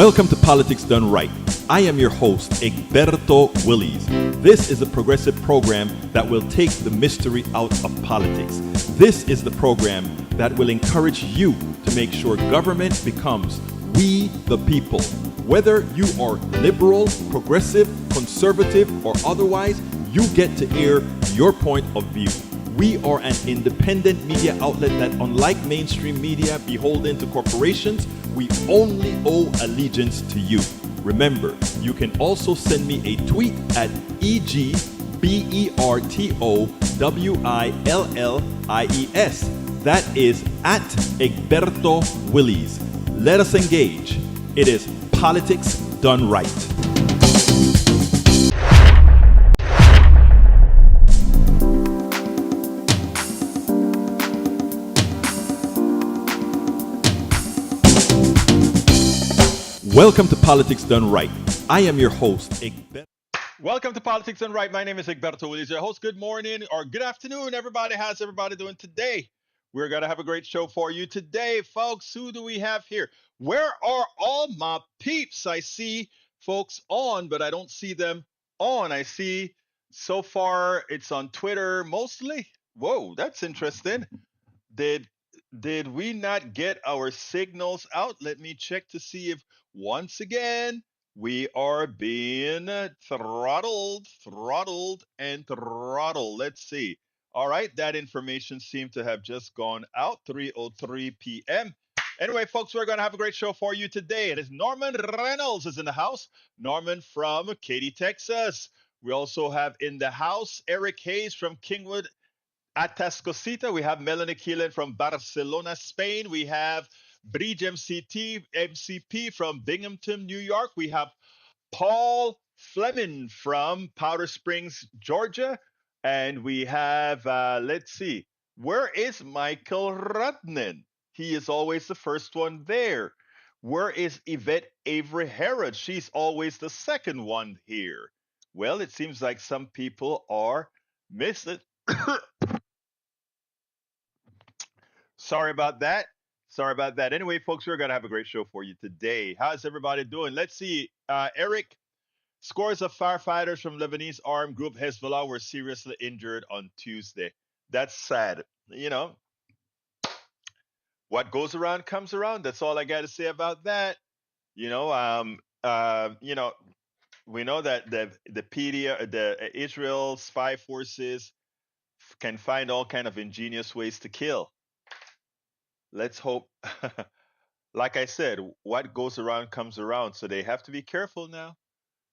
Welcome to Politics Done Right. I am your host, Egberto Willies. This is a progressive program that will take the mystery out of politics. This is the program that will encourage you to make sure government becomes we the people. Whether you are liberal, progressive, conservative, or otherwise, you get to air your point of view. We are an independent media outlet that, unlike mainstream media beholden to corporations, we only owe allegiance to you. Remember, you can also send me a tweet at EGBERTOWILLIES. That is at Egberto Willies. Let us engage. It is Politics Done Right. Welcome to Politics Done Right. I am your host, Egberto. Welcome to Politics Done Right. My name is Egberto Willies, your host. Good morning or good afternoon, everybody. How's everybody doing today? We're going to have a great show for you today, folks. Who do we have here? Where are all my peeps? I see folks on, but I don't see them on. I see so far it's on Twitter mostly. Whoa, that's interesting. Did we not get our signals out? Let me check to see if once again we are being throttled. Let's see. All right, that information seemed to have just gone out, 3:03 p.m. Anyway, folks, we're going to have a great show for you today. It is Norman Reynolds is in the house. Norman from Katy, Texas. We also have in the house Eric Hayes from Kingwood, Atascosita. We have Melanie Keelan from Barcelona, Spain. We have Bridge MCP from Binghamton, New York. We have Paul Fleming from Powder Springs, Georgia. And we have, let's see, where is Michael Rudnan? He is always the first one there. Where is Yvette Avery Herod? She's always the second one here. Well, it seems like some people are missing. Sorry about that. Anyway, folks, we're going to have a great show for you today. How's everybody doing? Let's see. Eric, scores of firefighters from Lebanese armed group Hezbollah were seriously injured on Tuesday. That's sad. You know, what goes around comes around. That's all I got to say about that. You know, we know that the Israel spy forces can find all kind of ingenious ways to kill. Let's hope. Like I said, what goes around comes around. So they have to be careful now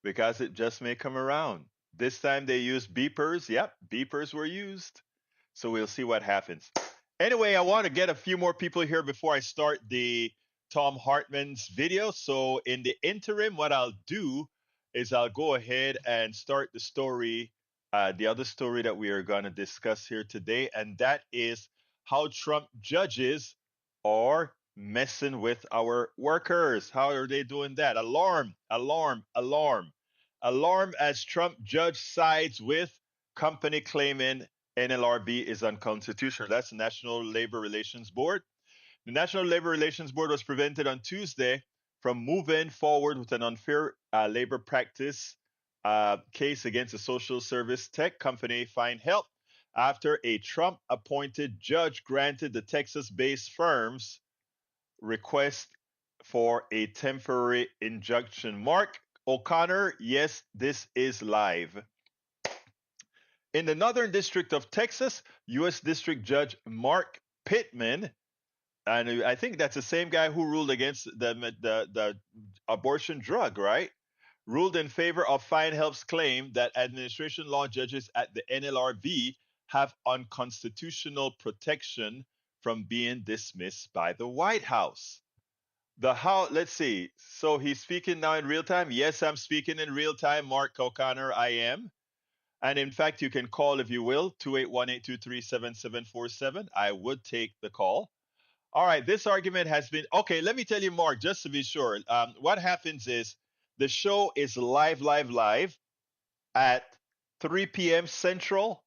because it just may come around. This time they used beepers. Yep, beepers were used. So we'll see what happens. Anyway, I want to get a few more people here before I start the Thom Hartmann's video. So in the interim, what I'll do is I'll go ahead and start the story, the other story that we are going to discuss here today, and that is how Trump judges are messing with our workers. How are they doing that? Alarm as Trump judge sides with company claiming NLRB is unconstitutional. That's the National Labor Relations Board. The National Labor Relations Board was prevented on Tuesday from moving forward with an unfair labor practice case against the social service tech company Findhelp after a Trump-appointed judge granted the Texas-based firm's request for a temporary injunction. Mark O'Connor, yes, this is live. In the Northern District of Texas, U.S. District Judge Mark Pittman, and I think that's the same guy who ruled against the abortion drug, right? Ruled in favor of Findhelp's claim that administration law judges at the NLRB have unconstitutional protection from being dismissed by the White House. Let's see. So he's speaking now in real time. Yes, I'm speaking in real time. Mark O'Connor, I am. And in fact, you can call if you will, 281-823-7747. I would take the call. All right, this argument has been okay. Let me tell you, Mark, just to be sure. What happens is the show is live at 3 p.m. Central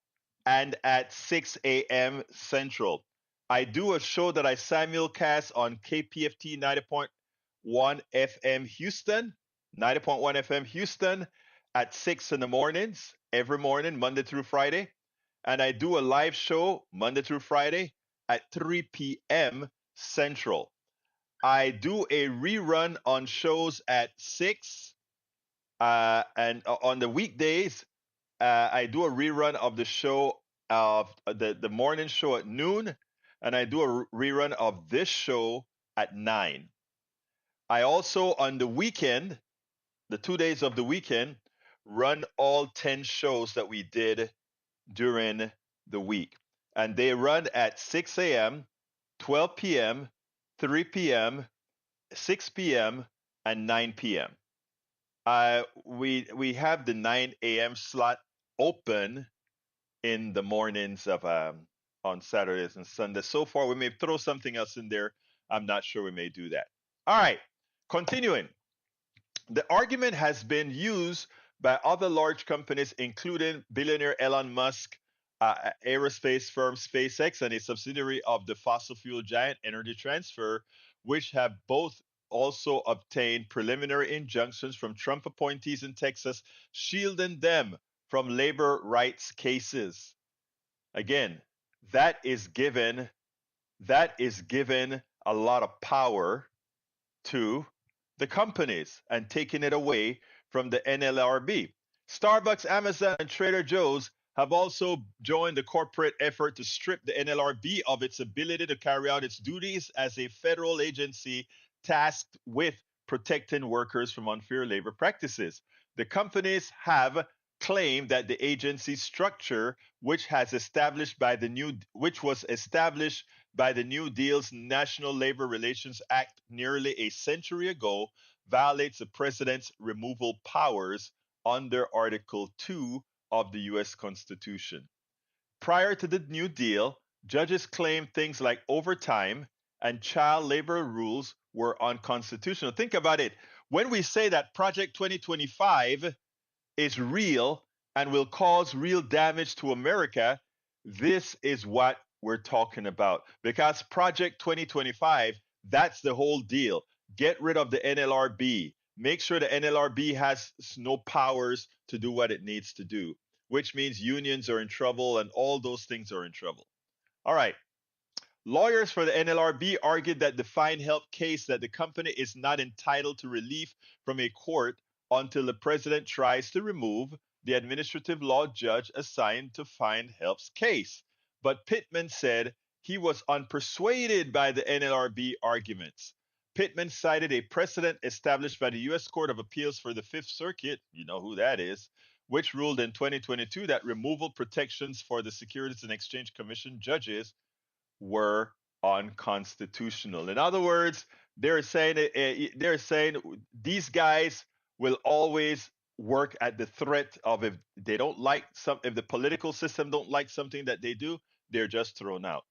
and at 6 a.m. Central. I do a show that I simulcast on KPFT 90.1 FM Houston, 90.1 FM Houston at 6 in the mornings, every morning, Monday through Friday. And I do a live show Monday through Friday at 3 p.m. Central. I do a rerun on shows at 6, and on the weekdays, I do a rerun of the show of the morning show at noon, and I do a rerun of this show at 9. I also on the weekend, the 2 days of the weekend, run all 10 shows that we did during the week, and they run at 6 a.m., 12 p.m., 3 p.m., 6 p.m., and 9 p.m. We have the 9 a.m. slot open in the mornings of on Saturdays and Sundays. So far, we may throw something else in there. I'm not sure we may do that. All right, continuing. The argument has been used by other large companies, including billionaire Elon Musk, aerospace firm SpaceX, and a subsidiary of the fossil fuel giant Energy Transfer, which have both also obtained preliminary injunctions from Trump appointees in Texas, shielding them from labor rights cases. Again, that is given a lot of power to the companies and taking it away from the NLRB. Starbucks, Amazon, and Trader Joe's have also joined the corporate effort to strip the NLRB of its ability to carry out its duties as a federal agency tasked with protecting workers from unfair labor practices. The companies have claimed that the agency structure, which was established by the New Deal's National Labor Relations Act nearly a century ago, violates the president's removal powers under Article 2 of the U.S. Constitution. Prior to the New Deal, judges claimed things like overtime and child labor rules were unconstitutional. Think about it. When we say that Project 2025 is real and will cause real damage to America, this is what we're talking about. Because Project 2025, that's the whole deal. Get rid of the NLRB. Make sure the NLRB has no powers to do what it needs to do, which means unions are in trouble and all those things are in trouble. All right. Lawyers for the NLRB argued that the Findhelp case that the company is not entitled to relief from a court until the president tries to remove the administrative law judge assigned to Findhelp's case. But Pittman said he was unpersuaded by the NLRB arguments. Pittman cited a precedent established by the U.S. Court of Appeals for the Fifth Circuit, you know who that is, which ruled in 2022 that removal protections for the Securities and Exchange Commission judges were unconstitutional. In other words, they're saying these guys will always work at the threat of if they don't like if the political system don't like something that they do, they're just thrown out.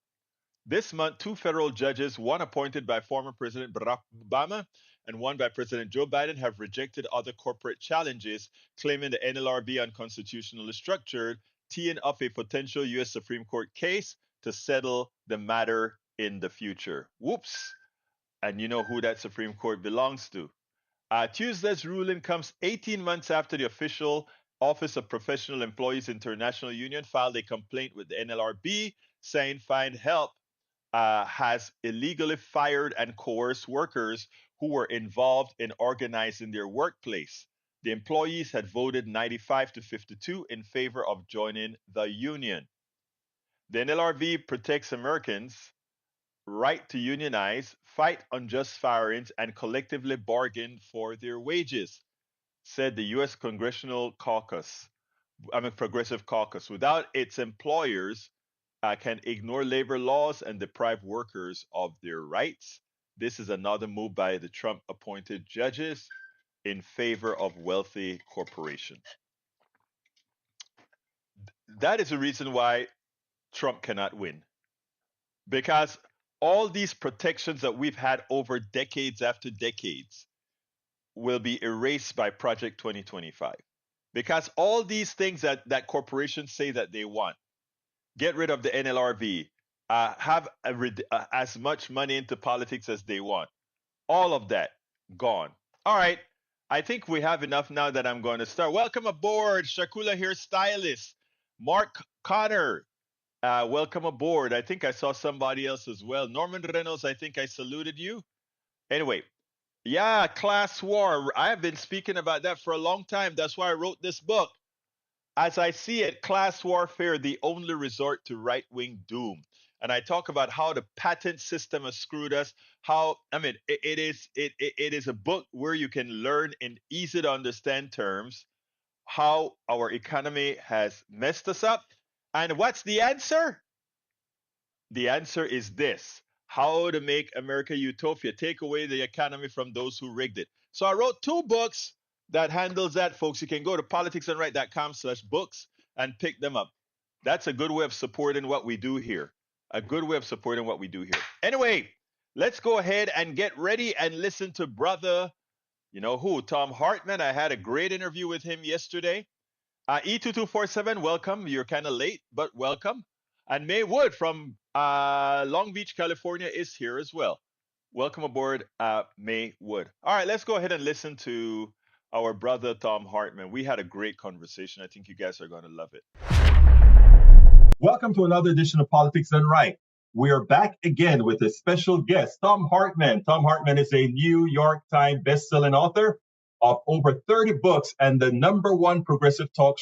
This month, two federal judges, one appointed by former President Barack Obama and one by President Joe Biden, have rejected other corporate challenges, claiming the NLRB unconstitutionally structured, teeing up a potential U.S. Supreme Court case to settle the matter in the future. Whoops. And you know who that Supreme Court belongs to. Tuesday's ruling comes 18 months after the official Office of Professional Employees International Union filed a complaint with the NLRB saying Findhelp has illegally fired and coerced workers who were involved in organizing their workplace. The employees had voted 95 to 52 in favor of joining the union. The NLRB protects Americans' right to unionize, fight unjust firings, and collectively bargain for their wages, said the U.S. Progressive Caucus. Without its employers, can ignore labor laws and deprive workers of their rights. This is another move by the Trump appointed judges in favor of wealthy corporations. That is the reason why Trump cannot win. Because all these protections that we've had over decades after decades will be erased by Project 2025. Because all these things that corporations say that they want, get rid of the NLRB, have as much money into politics as they want, all of that gone. All right. I think we have enough now that I'm going to start. Welcome aboard, Shakula Hairstylist, Mark Connor. Welcome aboard. I think I saw somebody else as well. Norman Reynolds, I think I saluted you. Anyway, yeah, class war. I have been speaking about that for a long time. That's why I wrote this book. As I see it, class warfare, the only resort to right wing doom. And I talk about how the patent system has screwed us. How, I mean, it is a book where you can learn in easy to understand terms how our economy has messed us up. And what's the answer? The answer is this: how to make America utopia, take away the economy from those who rigged it. So I wrote two books that handles that, folks. You can go to politicsandright.com/books and pick them up. That's a good way of supporting what we do here. A good way of supporting what we do here. Anyway, let's go ahead and get ready and listen to brother, you know who, Thom Hartmann. I had a great interview with him yesterday. E2247, welcome. You're kind of late, but welcome. And May Wood from Long Beach, California is here as well. Welcome aboard, May Wood. All right, let's go ahead and listen to our brother Thom Hartmann. We had a great conversation. I think you guys are going to love it. Welcome to another edition of Politics Done Right. We are back again with a special guest, Thom Hartmann. Thom Hartmann is a New York Times best-selling author of over 30 books and the #1 progressive talk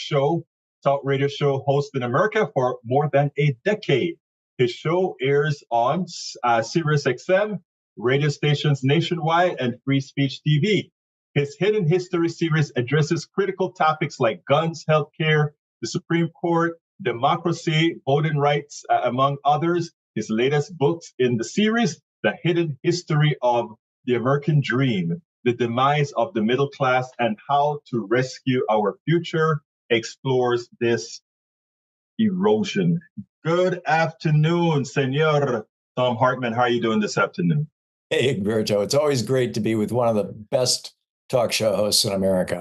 radio show host in America for more than a decade. His show airs on Sirius XM, radio stations nationwide, and Free Speech TV. His Hidden History series addresses critical topics like guns, healthcare, the Supreme Court, democracy, voting rights, among others. His latest books in the series, The Hidden History of the American Dream, The Demise of the Middle Class, and How to Rescue Our Future, explores this erosion. Good afternoon, Senor Thom Hartmann. How are you doing this afternoon? Hey, Berto. It's always great to be with one of the best talk show hosts in America.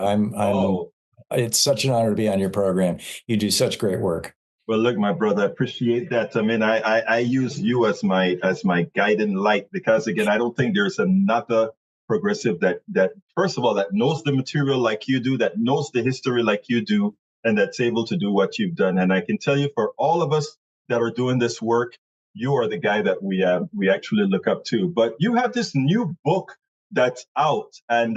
It's such an honor to be on your program. You do such great work. Well, look, my brother, I appreciate that. I mean, I use you as my guiding light because, again, I don't think there's another progressive that first of all, that knows the material like you do, that knows the history like you do, and that's able to do what you've done. And I can tell you, for all of us that are doing this work, you are the guy that we actually look up to. But you have this new book that's out, and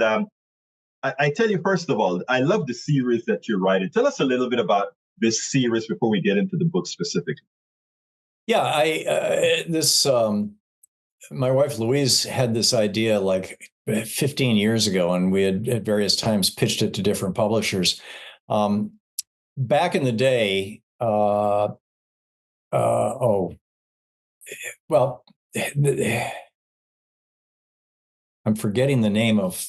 I tell you, first of all, I love the series that you're writing. Tell us a little bit about this series before we get into the book specifically. Yeah, my wife Louise had this idea like 15 years ago, and we had at various times pitched it to different publishers. Back in the day, I'm forgetting the name of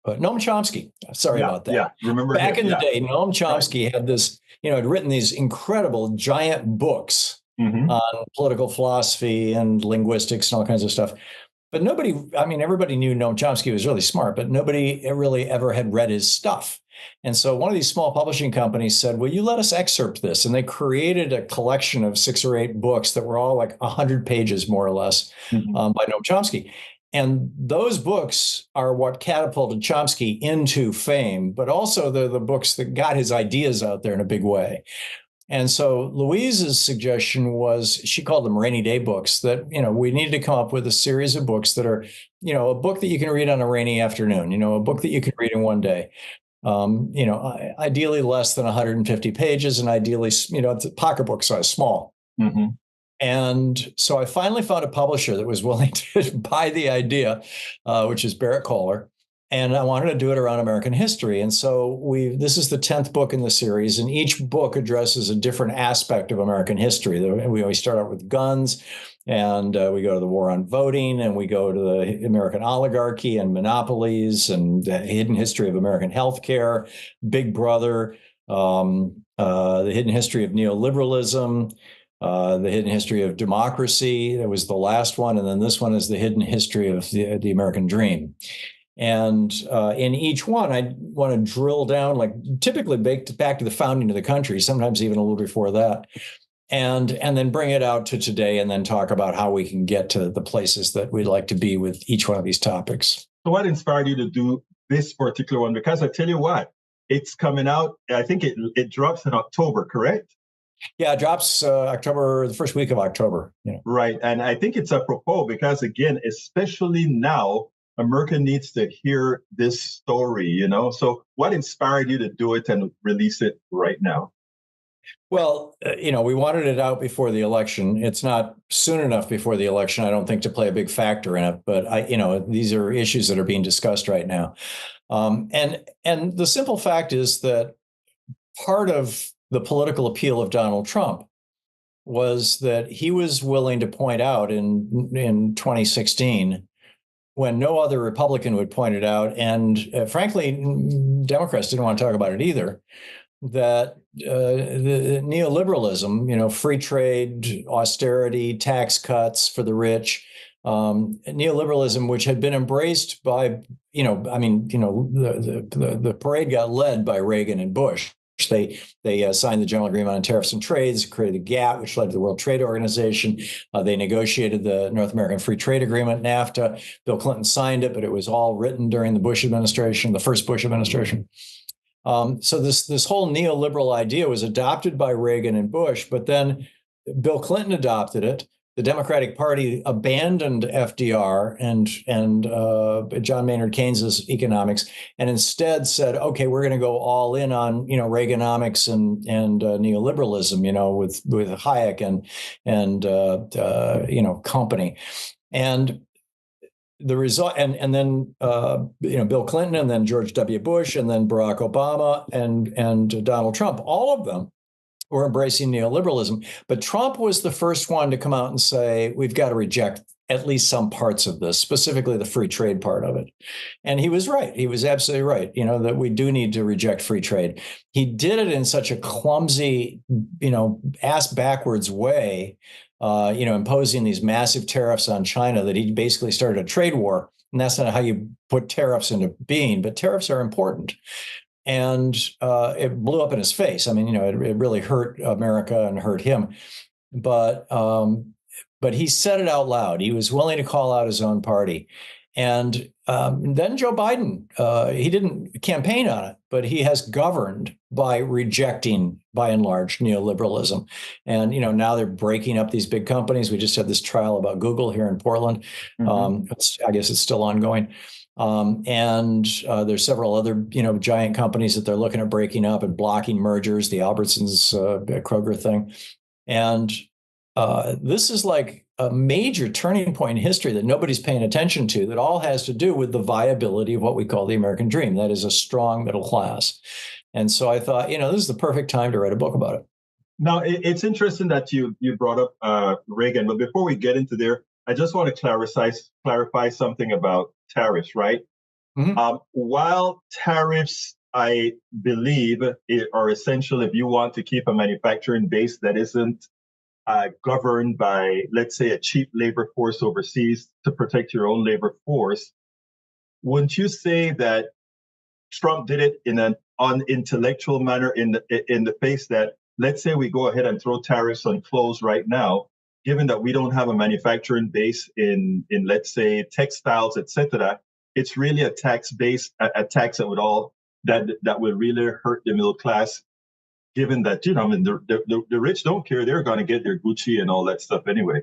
Noam Chomsky. Sorry about that. Yeah, remember back in the day, Noam Chomsky had this, had written these incredible giant books on political philosophy and linguistics and all kinds of stuff. But everybody knew Noam Chomsky was really smart, but nobody really ever had read his stuff. And so one of these small publishing companies said, will you let us excerpt this? And they created a collection of 6 or 8 books that were all like 100 pages, more or less, by Noam Chomsky. And those books are what catapulted Chomsky into fame, but also they're the books that got his ideas out there in a big way. And so Louise's suggestion was, she called them rainy day books, that, we needed to come up with a series of books that are, a book that you can read on a rainy afternoon, a book that you can read in one day. Ideally less than 150 pages, and ideally, it's a pocketbook size, small. And so I finally found a publisher that was willing to buy the idea, which is Barrett Kohler. And I wanted to do it around American history. And so this is the 10th book in the series, and each book addresses a different aspect of American history. We always start out with guns, and we go to the war on voting, and we go to the American oligarchy and monopolies, and the hidden history of American healthcare, Big Brother, the hidden history of neoliberalism, the hidden history of democracy. That was the last one. And then this one is the hidden history of the American dream. And in each one, I want to drill down, like typically back to the founding of the country, sometimes even a little before that, and then bring it out to today, and then talk about how we can get to the places that we'd like to be with each one of these topics. So what inspired you to do this particular one? Because I tell you what, it's coming out, I think it drops in October, correct? Yeah, it drops October, the first week of October. Right. And I think it's apropos because, again, especially now, America needs to hear this story, So what inspired you to do it and release it right now? Well, we wanted it out before the election. It's not soon enough before the election, I don't think, to play a big factor in it. But these are issues that are being discussed right now. And the simple fact is that part of the political appeal of Donald Trump was that he was willing to point out in 2016, when no other Republican would point it out, and frankly, Democrats didn't want to talk about it either, that the neoliberalism, free trade, austerity, tax cuts for the rich, neoliberalism, which had been embraced by, the parade got led by Reagan and Bush. They signed the General Agreement on Tariffs and Trades, created the GATT, which led to the World Trade Organization. They negotiated the North American Free Trade Agreement, NAFTA. Bill Clinton signed it, but it was all written during the Bush administration, the first Bush administration. So this whole neoliberal idea was adopted by Reagan and Bush, but then Bill Clinton adopted it. The Democratic Party abandoned FDR and John Maynard Keynes's economics, and instead said, "Okay, we're going to go all in on Reaganomics and neoliberalism, with Hayek and company." And the result, and then Bill Clinton, and then George W. Bush, and then Barack Obama, and Donald Trump, all of them were embracing neoliberalism. But Trump was the first one to come out and say, we've got to reject at least some parts of this, specifically the free trade part of it. And he was right. He was absolutely right, that we do need to reject free trade. He did it in such a clumsy, ass backwards way, imposing these massive tariffs on China, that he basically started a trade war. And that's not how you put tariffs into being, but tariffs are important. And it blew up in his face. I mean, it really hurt America and hurt him. But he said it out loud. He was willing to call out his own party. And then Joe Biden, he didn't campaign on it, but he has governed by rejecting, by and large, neoliberalism. And, now they're breaking up these big companies. We just had this trial about Google here in Portland. I guess it's still ongoing. And there's several other, giant companies that they're looking at breaking up and blocking mergers, the Albertsons, Kroger thing. And this is like a major turning point in history that nobody's paying attention to, that all has to do with the viability of what we call the American dream. That is a strong middle class. And so I thought, this is the perfect time to write a book about it. Now, it's interesting that you brought up Reagan, but before we get into there, I just want to clarify something about tariffs, right? Mm-hmm. While tariffs, I believe, are essential if you want to keep a manufacturing base that isn't governed by, let's say, a cheap labor force overseas to protect your own labor force, wouldn't you say that Trump did it in an unintellectual manner in the face that, let's say we go ahead and throw tariffs on clothes right now, given that we don't have a manufacturing base in let's say, textiles, et cetera, it's really a tax that would really hurt the middle class, given that, the rich don't care. They're going to get their Gucci and all that stuff anyway.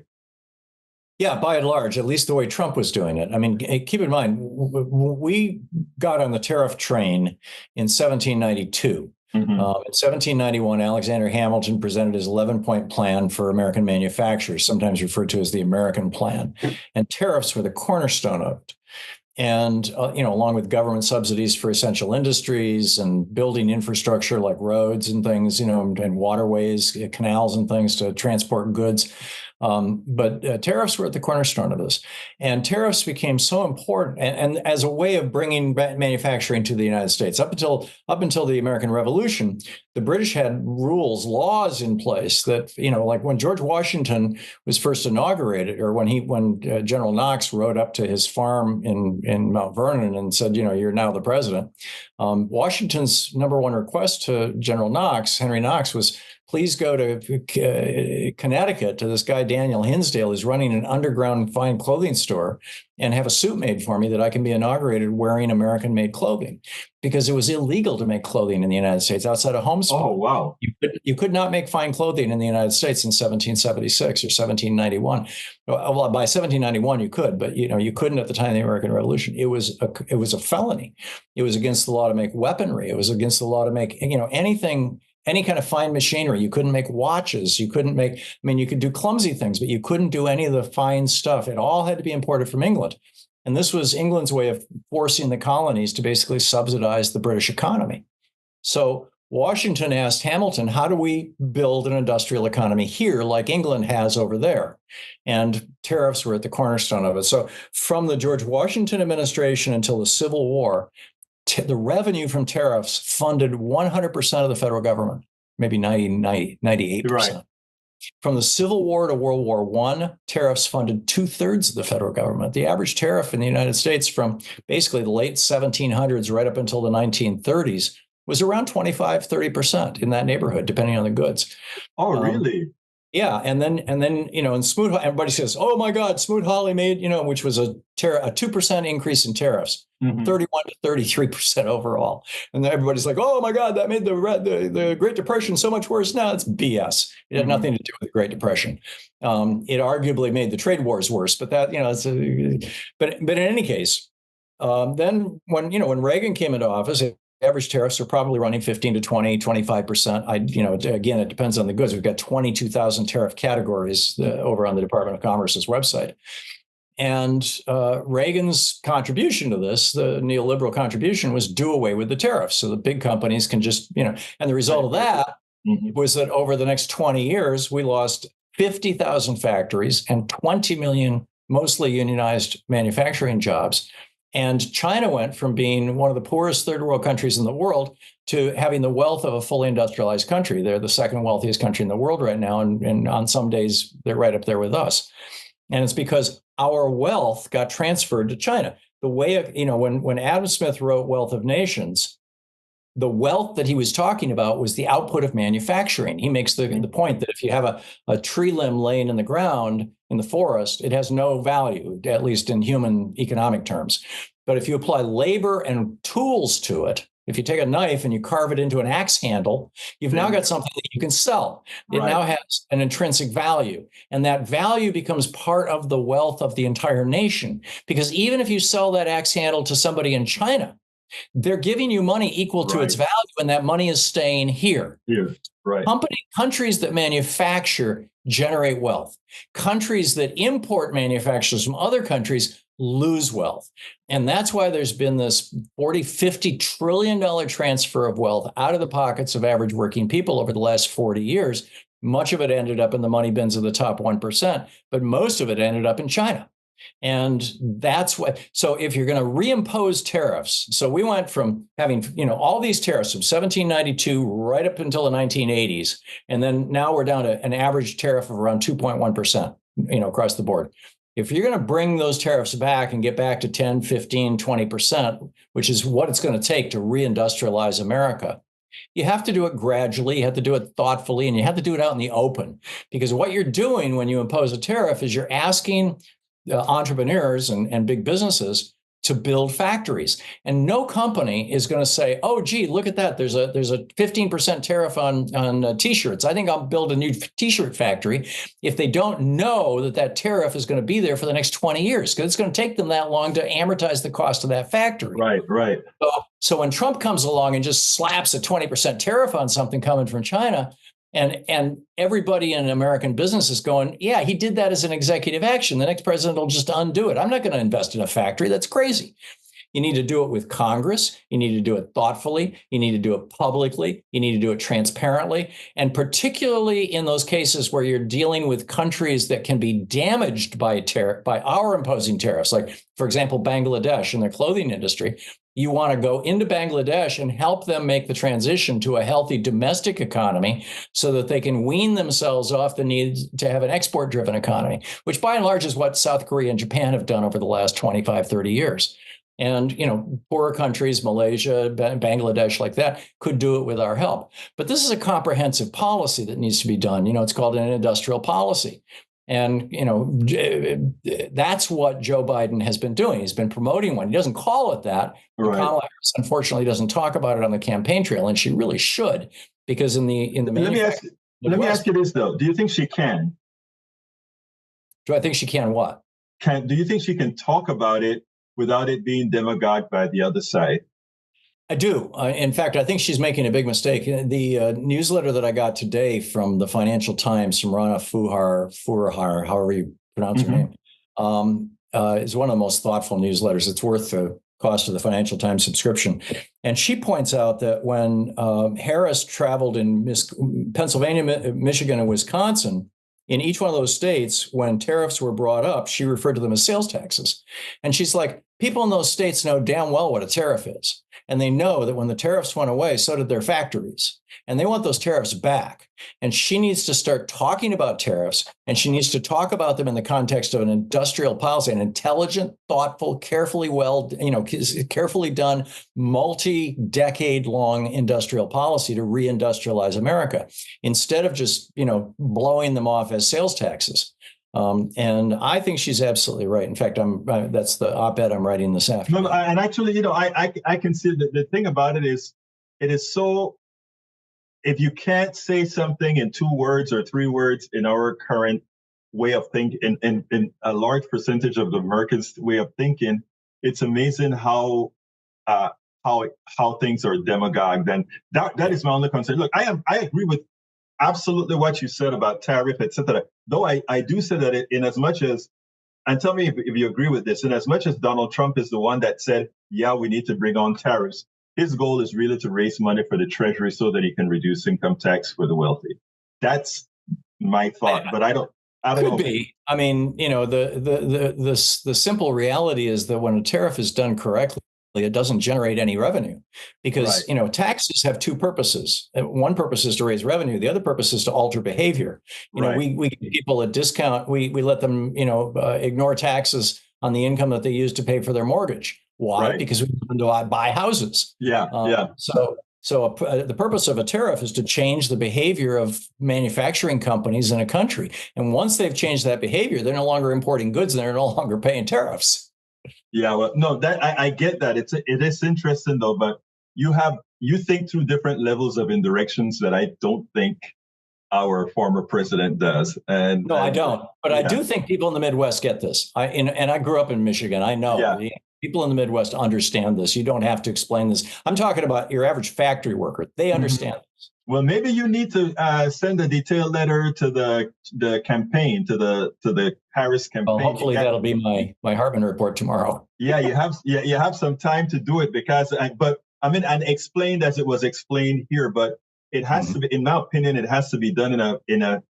Yeah, by and large, at least the way Trump was doing it. I mean, keep in mind, we got on the tariff train in 1792. Mm-hmm. In 1791, Alexander Hamilton presented his 11-point plan for American manufacturers, sometimes referred to as the American Plan. And tariffs were the cornerstone of it. And, along with government subsidies for essential industries and building infrastructure like roads and things, and waterways, canals and things to transport goods. But tariffs were at the cornerstone of this. And tariffs became so important and as a way of bringing manufacturing to the United States. Up until the American Revolution, the British had laws in place that, like when George Washington was first inaugurated, or when General Knox rode up to his farm in Mount Vernon and said, you're now the president. Washington's number one request to General Knox, Henry Knox, was, please go to Connecticut to this guy, Daniel Hinsdale, who's running an underground fine clothing store, and have a suit made for me that I can be inaugurated wearing American-made clothing, because it was illegal to make clothing in the United States outside of homespun. Oh, wow. You could not make fine clothing in the United States in 1776 or 1791. Well, by 1791 you could, but you couldn't at the time of the American Revolution. It was a felony. It was against the law to make weaponry. It was against the law to make anything, any kind of fine machinery. You couldn't make watches. You couldn't make, you could do clumsy things, but you couldn't do any of the fine stuff. It all had to be imported from England. And this was England's way of forcing the colonies to basically subsidize the British economy. So Washington asked Hamilton, how do we build an industrial economy here like England has over there? And tariffs were at the cornerstone of it. So from the George Washington administration until the Civil War, the revenue from tariffs funded 100% of the federal government, maybe 98%. Right. From the Civil War to World War I, tariffs funded 2/3 of the federal government. The average tariff in the United States from basically the late 1700s right up until the 1930s was around 25-30% in that neighborhood, depending on the goods. Oh, really? Yeah, and then in Smoot, everybody says, "Oh my God, Smoot-Hawley made which was a 2% increase in tariffs, 31 to 33% overall." And then everybody's like, "Oh my God, that made the Great Depression so much worse." No, it's BS. It had nothing to do with the Great Depression. It arguably made the trade wars worse, but that but in any case, then when Reagan came into office, average tariffs are probably running 15 to 20, 25%. Again, it depends on the goods. We've got 22,000 tariff categories over on the Department of Commerce's website. And Reagan's contribution to this, the neoliberal contribution, was do away with the tariffs so the big companies can just, and the result of that was that over the next 20 years, we lost 50,000 factories and 20 million mostly unionized manufacturing jobs. And China went from being one of the poorest third world countries in the world to having the wealth of a fully industrialized country. They're the second wealthiest country in the world right now. And on some days, they're right up there with us. And it's because our wealth got transferred to China. The way, when Adam Smith wrote Wealth of Nations, the wealth that he was talking about was the output of manufacturing. He makes the point that if you have a tree limb laying in the ground in the forest, it has no value, at least in human economic terms. But if you apply labor and tools to it, if you take a knife and you carve it into an axe handle, you've now got something that you can sell. It now has an intrinsic value. And that value becomes part of the wealth of the entire nation. Because even if you sell that axe handle to somebody in China, they're giving you money equal to its value, and that money is staying here. Right. Countries that manufacture generate wealth. Countries that import manufacturers from other countries lose wealth. And that's why there's been this $40-50 trillion transfer of wealth out of the pockets of average working people over the last 40 years. Much of it ended up in the money bins of the top 1%, but most of it ended up in China. And that's what, so if you're going to reimpose tariffs, so we went from having, all these tariffs from 1792 right up until the 1980s. And then now we're down to an average tariff of around 2.1%, across the board. If you're going to bring those tariffs back and get back to 10, 15, 20%, which is what it's going to take to reindustrialize America, you have to do it gradually, you have to do it thoughtfully, and you have to do it out in the open. Because what you're doing when you impose a tariff is you're asking entrepreneurs and big businesses to build factories. And no company is going to say, "Oh, gee, look at that. There's a 15% tariff on T-shirts. I think I'll build a new T-shirt factory," if they don't know that tariff is going to be there for the next 20 years, because it's going to take them that long to amortize the cost of that factory. Right. So when Trump comes along and just slaps a 20% tariff on something coming from China, and everybody in American business is going, "Yeah, he did that as an executive action. The next president will just undo it. I'm not going to invest in a factory. That's crazy." You need to do it with Congress. You need to do it thoughtfully. You need to do it publicly. You need to do it transparently. And particularly in those cases where you're dealing with countries that can be damaged by our imposing tariffs, like, for example, Bangladesh and their clothing industry. You want to go into Bangladesh and help them make the transition to a healthy domestic economy so that they can wean themselves off the need to have an export-driven economy, which by and large is what South Korea and Japan have done over the last 25, 30 years. And, poorer countries, Malaysia, Bangladesh, like that, could do it with our help. But this is a comprehensive policy that needs to be done. It's called an industrial policy. And, that's what Joe Biden has been doing. He's been promoting one. He doesn't call it that. Right. Kamala Harris, unfortunately, doesn't talk about it on the campaign trail, and she really should, because in the let me ask you this, though. Do you think she can? Do I think she can what? Do you think she can talk about it without it being demagogued by the other side? I do. In fact, I think she's making a big mistake. The newsletter that I got today from the Financial Times, from Rana Foroohar, however you pronounce her name, is one of the most thoughtful newsletters. It's worth the cost of the Financial Times subscription. And she points out that when Harris traveled in Pennsylvania, Michigan, and Wisconsin, in each one of those states, when tariffs were brought up, she referred to them as sales taxes. And she's like, people in those states know damn well what a tariff is. And they know that when the tariffs went away, so did their factories. And they want those tariffs back. And she needs to start talking about tariffs. And she needs to talk about them in the context of an industrial policy, an intelligent, thoughtful, carefully done, multi-decade-long industrial policy to reindustrialize America, instead of just, blowing them off as sales taxes. And I think she's absolutely right. In fact, that's the op-ed I'm writing this afternoon. No, and actually, I can see that the thing about it is so, if you can't say something in 2 words or 3 words in our current way of thinking, in a large percentage of the Americans' way of thinking, it's amazing how things are demagogued. And that is my only concern. Look, I agree with absolutely what you said about tariff, etc. Though I do say that in as much as, and tell me if you agree with this, in as much as Donald Trump is the one that said, yeah, we need to bring on tariffs, his goal is really to raise money for the Treasury so that he can reduce income tax for the wealthy. That's my thought, but I don't could know. Be. I mean, the simple reality is that when a tariff is done correctly, it doesn't generate any revenue, because, right, taxes have 2 purposes. One purpose is to raise revenue. The other purpose is to alter behavior. Right. We give people a discount. We let them, ignore taxes on the income that they use to pay for their mortgage. Why? Right. Because we want them to buy houses. Yeah. So the purpose of a tariff is to change the behavior of manufacturing companies in a country. And once they've changed that behavior, they're no longer importing goods and they're no longer paying tariffs. Yeah, well, no, that I get that. It is interesting though, but you think through different levels of indirections that I don't think our former president does. And no, I don't. But yeah. I do think people in the Midwest get this. I grew up in Michigan. I know. Yeah. People in the Midwest understand this. You don't have to explain this. I'm talking about your average factory worker. They understand this. Well, maybe you need to send a detailed letter to the campaign, to the Harris campaign. Well, hopefully that'll be my Hartmann report tomorrow. Yeah, you have some time to do it, because and explained as it was explained here, but it has to be, in my opinion, it has to be done in a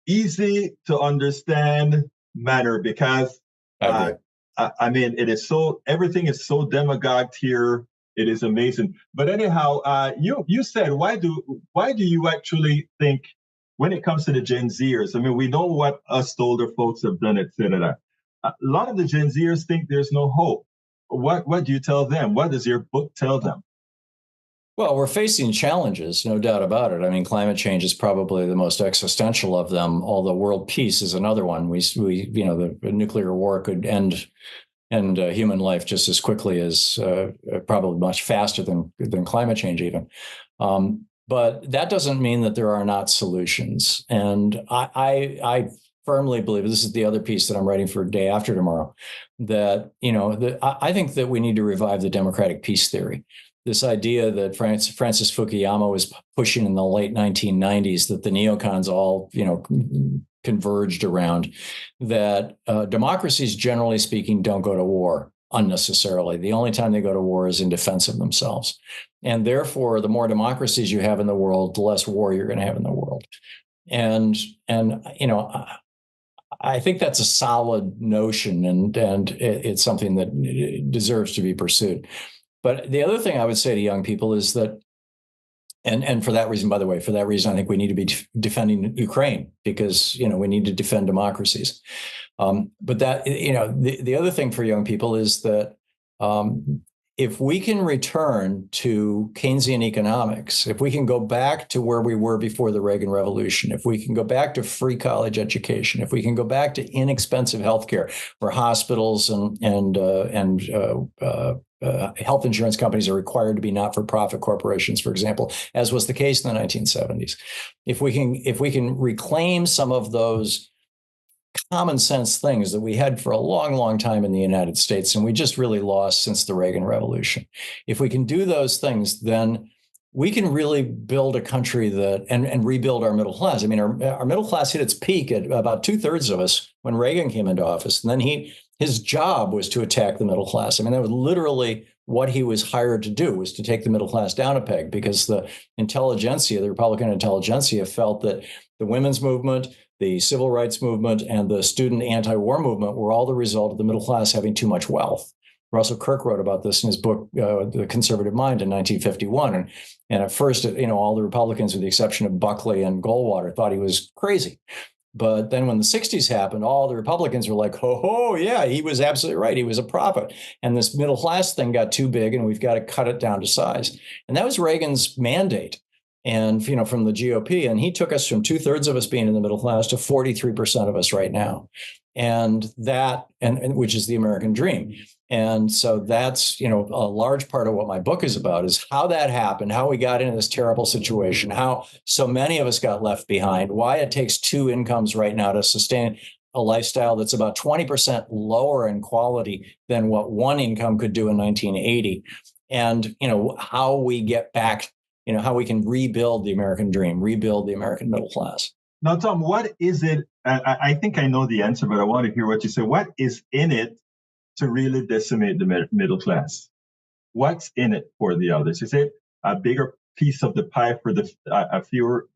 easy to understand manner, because it is so, everything is so demagogued here. It is amazing. But anyhow, you said, why do you actually think, when it comes to the Gen Zers, we know what us older folks have done, etc. A lot of the Gen Zers think there's no hope. What do you tell them? What does your book tell them? Well, we're facing challenges, no doubt about it. Climate change is probably the most existential of them, although world peace is another one. The nuclear war could end human life just as quickly as probably much faster than climate change even. But that doesn't mean that there are not solutions. And I firmly believe, this is the other piece that I'm writing for Day After Tomorrow, that I think that we need to revive the democratic peace theory. This idea that Francis Fukuyama was pushing in the late 1990s, that the neocons all converged around, that democracies, generally speaking, don't go to war unnecessarily. The only time they go to war is in defense of themselves. And therefore, the more democracies you have in the world, the less war you're going to have in the world. And I think that's a solid notion, and it's something that deserves to be pursued. But the other thing I would say to young people is that, and for that reason, by the way, I think we need to be defending Ukraine, because, we need to defend democracies. But that, the other thing for young people is that If we can return to Keynesian economics, if we can go back to where we were before the Reagan Revolution, if we can go back to free college education, if we can go back to inexpensive healthcare, where hospitals and health insurance companies are required to be not-for-profit corporations, for example, as was the case in the 1970s. If we can reclaim some of those common sense things that we had for a long, long time in the United States, and we just really lost since the Reagan Revolution. If we can do those things, then we can really build a country that and rebuild our middle class. I mean, our middle class hit its peak at about 2/3 of us when Reagan came into office, and then his job was to attack the middle class. I mean, that was literally what he was hired to do, was to take the middle class down a peg, because the intelligentsia, the Republican intelligentsia, felt that the women's movement, the civil rights movement, and the student anti-war movement were all the result of the middle class having too much wealth. Russell Kirk wrote about this in his book, The Conservative Mind, in 1951. And at first, all the Republicans, with the exception of Buckley and Goldwater, thought he was crazy. But then when the 60s happened, all the Republicans were like, ho, yeah, he was absolutely right. He was a prophet. And this middle class thing got too big, and we've got to cut it down to size. And that was Reagan's mandate. And, from the GOP, and he took us from 2/3 of us being in the middle class to 43% of us right now. And that, and which is the American dream. And so that's, a large part of what my book is about, is how that happened, how we got into this terrible situation, how so many of us got left behind, why it takes two incomes right now to sustain a lifestyle that's about 20% lower in quality than what one income could do in 1980. And, how we get back, how we can rebuild the American dream, rebuild the American middle class. Now, Thom, what is it? I think I know the answer, but I want to hear what you say. What is in it to really decimate the middle class? What's in it for the others? Is it a bigger piece of the pie for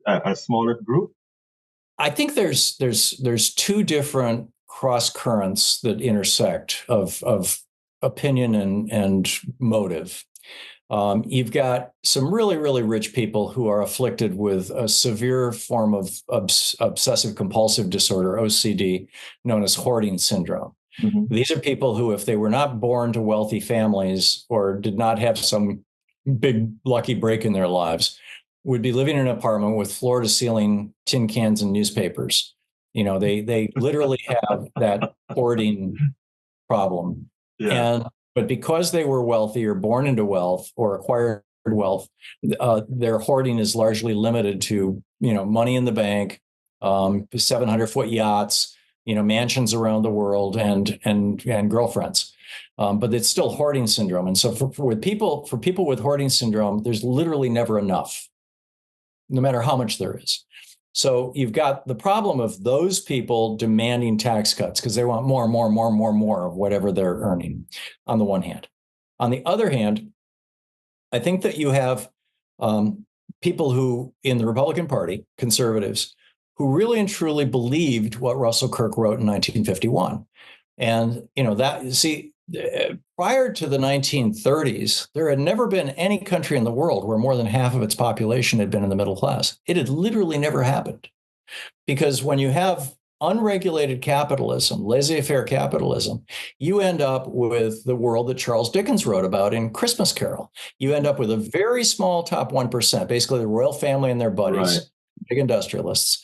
a smaller group? I think there's two different cross currents that intersect of opinion and motive. You've got some really, really rich people who are afflicted with a severe form of obsessive compulsive disorder, OCD, known as hoarding syndrome. Mm-hmm. These are people who, if they were not born to wealthy families or did not have some big lucky break in their lives, would be living in an apartment with floor to ceiling tin cans and newspapers. They literally have that hoarding problem. Yeah. But because they were wealthy or born into wealth or acquired wealth, their hoarding is largely limited to, money in the bank, 700-foot yachts, mansions around the world, and girlfriends. But it's still hoarding syndrome. And so for people with hoarding syndrome, there's literally never enough, no matter how much there is. So you've got the problem of those people demanding tax cuts because they want more of whatever they're earning, on the one hand. On the other hand, I think that you have people who, in the Republican Party, conservatives, who really and truly believed what Russell Kirk wrote in 1951. And, prior to the 1930s, there had never been any country in the world where more than half of its population had been in the middle class. It had literally never happened. Because when you have unregulated capitalism, laissez-faire capitalism, you end up with the world that Charles Dickens wrote about in Christmas Carol. You end up with a very small top 1%, basically the royal family and their buddies, right, big industrialists,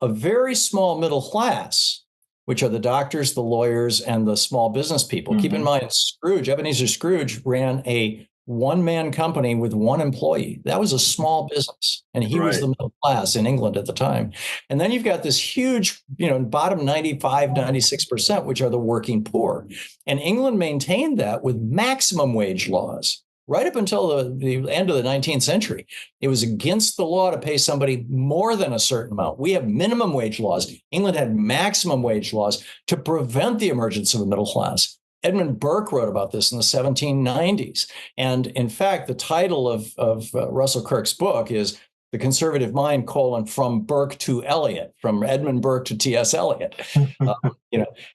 a very small middle class, which are the doctors, the lawyers, and the small business people. Mm-hmm. Keep in mind, Ebenezer Scrooge ran a one-man company with one employee. That was a small business, and he was the middle class in England at the time. And then you've got this huge, bottom 95, 96%, which are the working poor. And England maintained that with maximum wage laws. Right up until the end of the 19th century, it was against the law to pay somebody more than a certain amount. We have minimum wage laws. England had maximum wage laws to prevent the emergence of a middle class. Edmund Burke wrote about this in the 1790s. And in fact, the title of Russell Kirk's book is the conservative mind, from Burke to Eliot, from Edmund Burke to T.S. Eliot.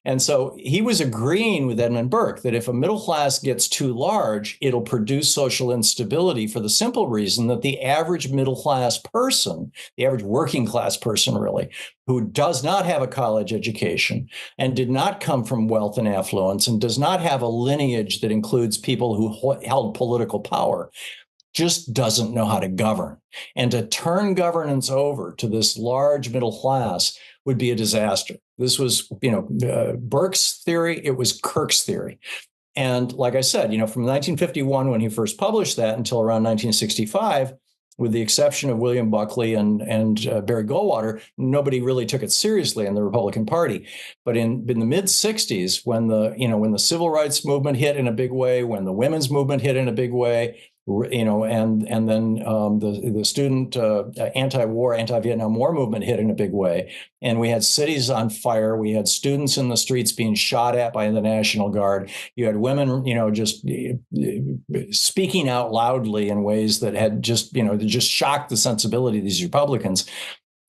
And so he was agreeing with Edmund Burke that if a middle class gets too large, it'll produce social instability, for the simple reason that the average middle class person, the average working class person really, who does not have a college education and did not come from wealth and affluence and does not have a lineage that includes people who held political power, just doesn't know how to govern. And to turn governance over to this large middle class would be a disaster. This was, Burke's theory. It was Kirk's theory. And like I said, from 1951, when he first published that, until around 1965, with the exception of William Buckley and Barry Goldwater, nobody really took it seriously in the Republican Party. But in the mid 60s, when the civil rights movement hit in a big way, when the women's movement hit in a big way, and then the student anti-war, anti-Vietnam War movement hit in a big way. And we had cities on fire. We had students in the streets being shot at by the National Guard. You had women, just speaking out loudly in ways that had just shocked the sensibility of these Republicans.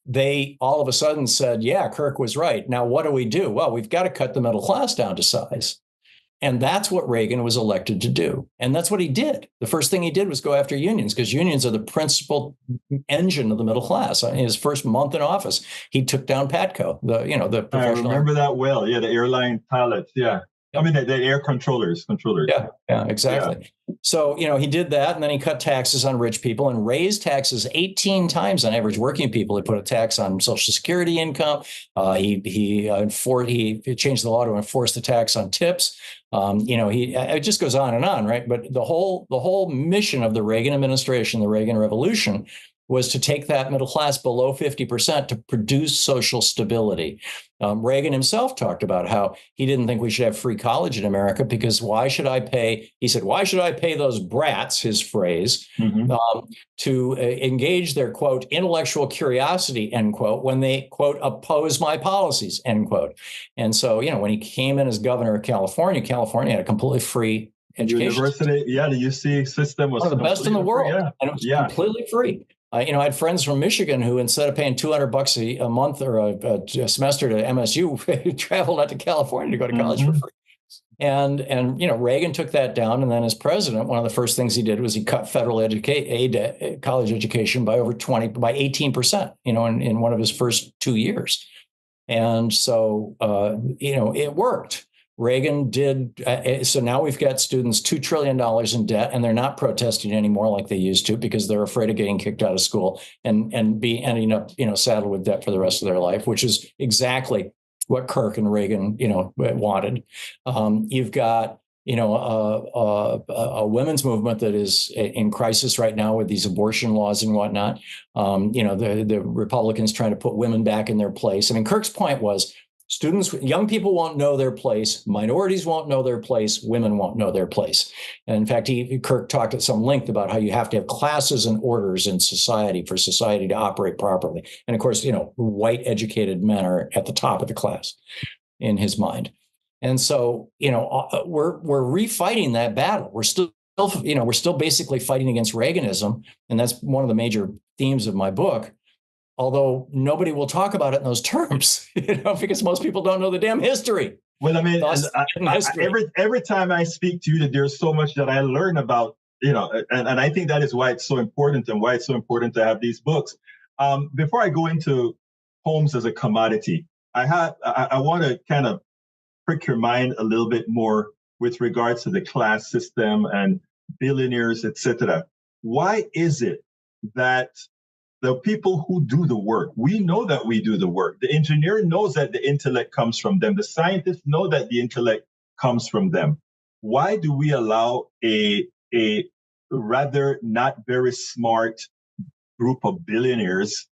They all of a sudden said, yeah, Kirk was right. Now, what do we do? Well, we've got to cut the middle class down to size. And that's what Reagan was elected to do. And that's what he did. The first thing he did was go after unions, because unions are the principal engine of the middle class. In his first month in office, he took down PATCO, the professional. I remember that well. Yeah, the airline pilots. Yeah. I mean, the air controllers. Yeah, exactly. Yeah. So, he did that, and then he cut taxes on rich people and raised taxes 18 times on average working people. He put a tax on Social Security income. He changed the law to enforce the tax on tips. It just goes on and on, right? But the whole mission of the Reagan administration, the Reagan Revolution, was to take that middle class below 50% to produce social stability. Reagan himself talked about how he didn't think we should have free college in America, because why should I pay those brats, his phrase, to engage their, quote, intellectual curiosity, end quote, when they, quote, oppose my policies, end quote. And so, when he came in as governor of California had a completely free education. University, the UC system was one of the best in the world, and it was completely free. I had friends from Michigan who, instead of paying $200 a month or a semester to MSU, traveled out to California to go to college for free. And Reagan took that down, and then as president, one of the first things he did was he cut federal college education by 18%, in one of his first 2 years. And so, it worked. Reagan did. So now we've got students $2 trillion in debt, and they're not protesting anymore like they used to, because they're afraid of getting kicked out of school and ending up, saddled with debt for the rest of their life, which is exactly what Kirk and Reagan, wanted. You've got, a women's movement that is in crisis right now with these abortion laws and whatnot. The Republicans trying to put women back in their place. I mean, Kirk's point was, young people won't know their place, minorities won't know their place, women won't know their place. And in fact, Kirk talked at some length about how you have to have classes and orders in society for society to operate properly. And of course, white educated men are at the top of the class in his mind. And so, we're refighting that battle. We're still basically fighting against Reaganism. And that's one of the major themes of my book. Although nobody will talk about it in those terms, because most people don't know the damn history. Well, I mean, every time I speak to you, there's so much that I learn about, and I think that is why it's so important, and why it's so important to have these books. Before I go into homes as a commodity, I want to kind of prick your mind a little bit more with regards to the class system and billionaires, etc. Why is it that the people who do the work, we know that we do the work. The engineer knows that the intellect comes from them. The scientists know that the intellect comes from them. Why do we allow a rather not very smart group of billionaires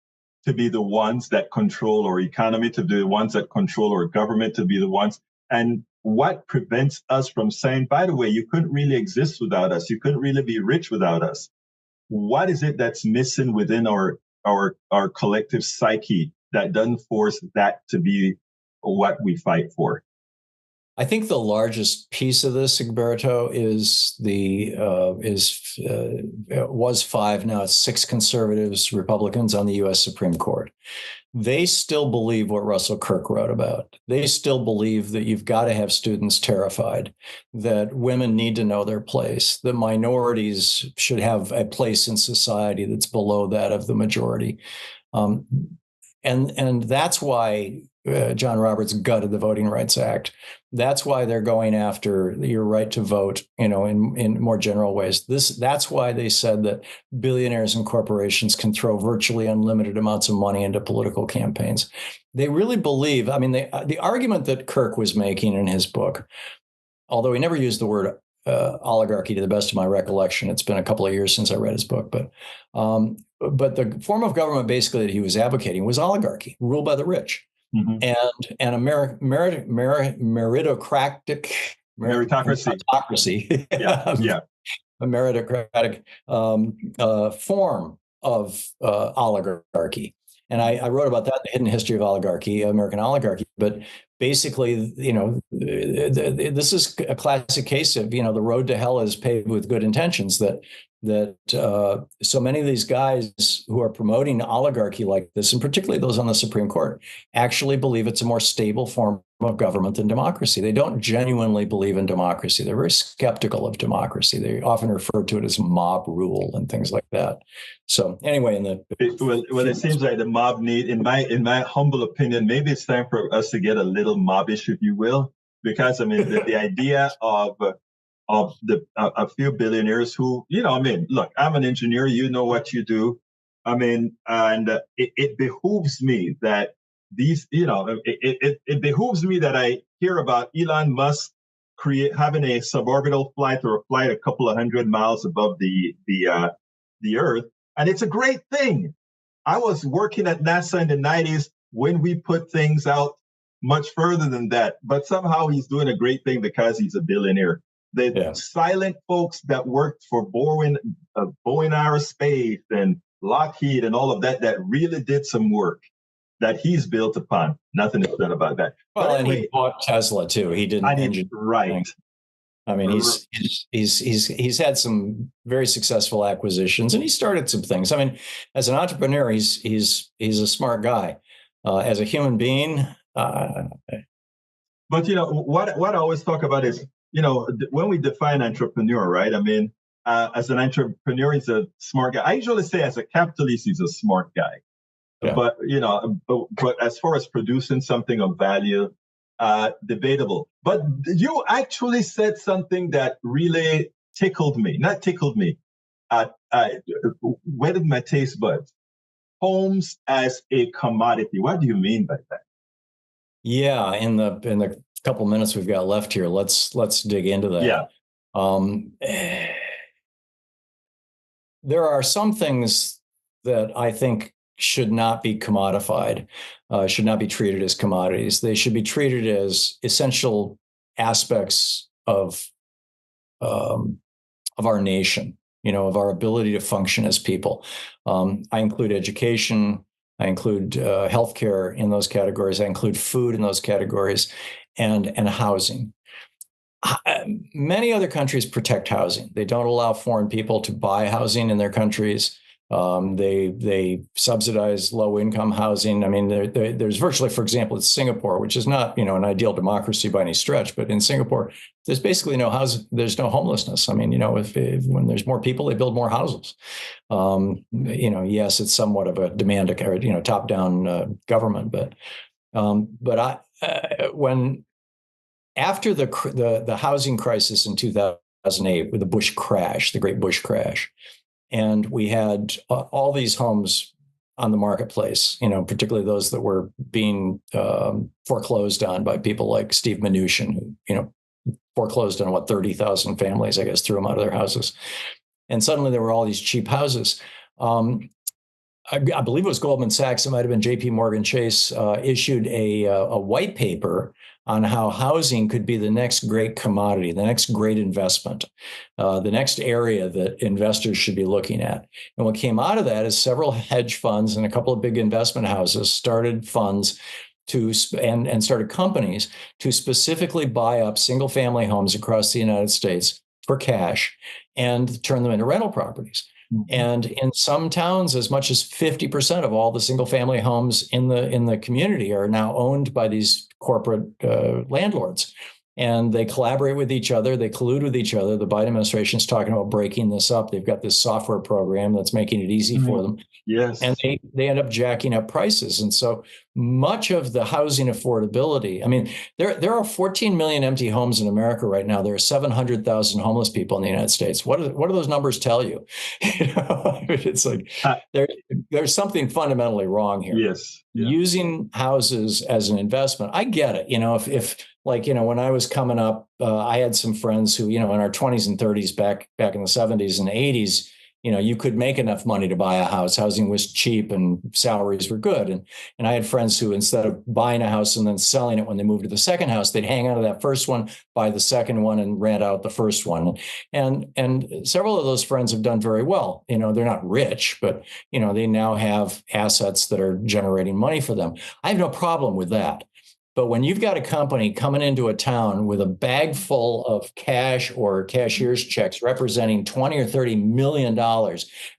to be the ones that control our economy, to be the ones that control our government, to be the ones? And what prevents us from saying, by the way, you couldn't really exist without us. You couldn't really be rich without us. What is it that's missing within our collective psyche that doesn't force that to be what we fight for? I think the largest piece of this, Egberto, was 5, now it's 6 conservatives, Republicans on the U.S. Supreme Court. They still believe what Russell Kirk wrote about. They still believe that you've got to have students terrified, that women need to know their place, that minorities should have a place in society that's below that of the majority. And that's why John Roberts gutted the Voting Rights Act. That's why they're going after your right to vote, in more general ways. That's why they said that billionaires and corporations can throw virtually unlimited amounts of money into political campaigns. They really believe, the argument that Kirk was making in his book, although he never used the word oligarchy to the best of my recollection. It's been a couple of years since I read his book, but the form of government basically that he was advocating was oligarchy, ruled by the rich. Mm-hmm. And a meritocracy. Yeah. A meritocratic form of oligarchy. And I wrote about that in The Hidden History of Oligarchy, American Oligarchy. But basically, this is a classic case of, the road to hell is paved with good intentions, that so many of these guys who are promoting oligarchy like this, and particularly those on the Supreme Court, actually believe it's a more stable form of government than democracy. They don't genuinely believe in democracy. They're very skeptical of democracy. They often refer to it as mob rule and things like that. So anyway, it seems like the mob need, in my humble opinion, maybe it's time for us to get a little mobbish, if you will, because the idea of a few billionaires who, look, I'm an engineer, what you do. And it behooves me that it behooves me that I hear about Elon Musk having a suborbital flight, or a flight a couple of 100 miles above the Earth. And it's a great thing. I was working at NASA in the 90s when we put things out much further than that. But somehow he's doing a great thing because he's a billionaire. The silent folks that worked for Boeing Aerospace and Lockheed and all of that really did some work that he's built upon. Nothing is said about that. Well, but anyway, and he bought Tesla too. He didn't. Right. He's had some very successful acquisitions, and he started some things. As an entrepreneur, he's a smart guy. As a human being, but what I always talk about is, when we define entrepreneur, right? As an entrepreneur, he's a smart guy. I usually say as a capitalist, he's a smart guy. Yeah. But as far as producing something of value, debatable. But you actually said something that really whetted my taste buds. Homes as a commodity. What do you mean by that? Yeah, in the couple minutes we've got left here, let's dig into that. Yeah. There are some things that I think should not be commodified, should not be treated as commodities. They should be treated as essential aspects of our nation, of our ability to function as people. I include education. I include healthcare in those categories. I include food in those categories, and housing. Many other countries protect housing. They don't allow foreign people to buy housing in their countries. They subsidize low-income housing. There's virtually, for example, in Singapore, which is not, an ideal democracy by any stretch, but in Singapore, there's basically no housing. There's no homelessness. If when there's more people, they build more houses. Yes, it's somewhat of a demand, top-down government, but when after the housing crisis in 2008 with the Great Bush crash. And we had all these homes on the marketplace, particularly those that were being foreclosed on by people like Steve Mnuchin, who, foreclosed on 30,000 families, I guess, threw them out of their houses. And suddenly there were all these cheap houses. I believe it was Goldman Sachs, it might have been JP Morgan Chase, issued a white paper on how housing could be the next great commodity, the next great investment, the next area that investors should be looking at. And what came out of that is several hedge funds and a couple of big investment houses started funds and started companies to specifically buy up single family homes across the United States for cash and turn them into rental properties. Mm-hmm. And in some towns, as much as 50% of all the single family homes in the community are now owned by these corporate landlords. And they collaborate with each other. They collude with each other. The Biden administration is talking about breaking this up. They've got this software program that's making it easy for them. Yes. And they end up jacking up prices. And so much of the housing affordability, I mean, there are 14 million empty homes in America right now. There are 700,000 homeless people in the United States. What do those numbers tell you? It's like there's something fundamentally wrong here. Yes. Yeah. Using houses as an investment. I get it. If like, when I was coming up, I had some friends who, in our 20s and 30s back in the 70s and 80s, you could make enough money to buy a house. Housing was cheap and salaries were good. And I had friends who, instead of buying a house and then selling it when they moved to the second house, they'd hang on to that first one, buy the second one, and rent out the first one. And several of those friends have done very well. They're not rich, but, they now have assets that are generating money for them. I have no problem with that. But when you've got a company coming into a town with a bag full of cash or cashier's checks representing $20 or $30 million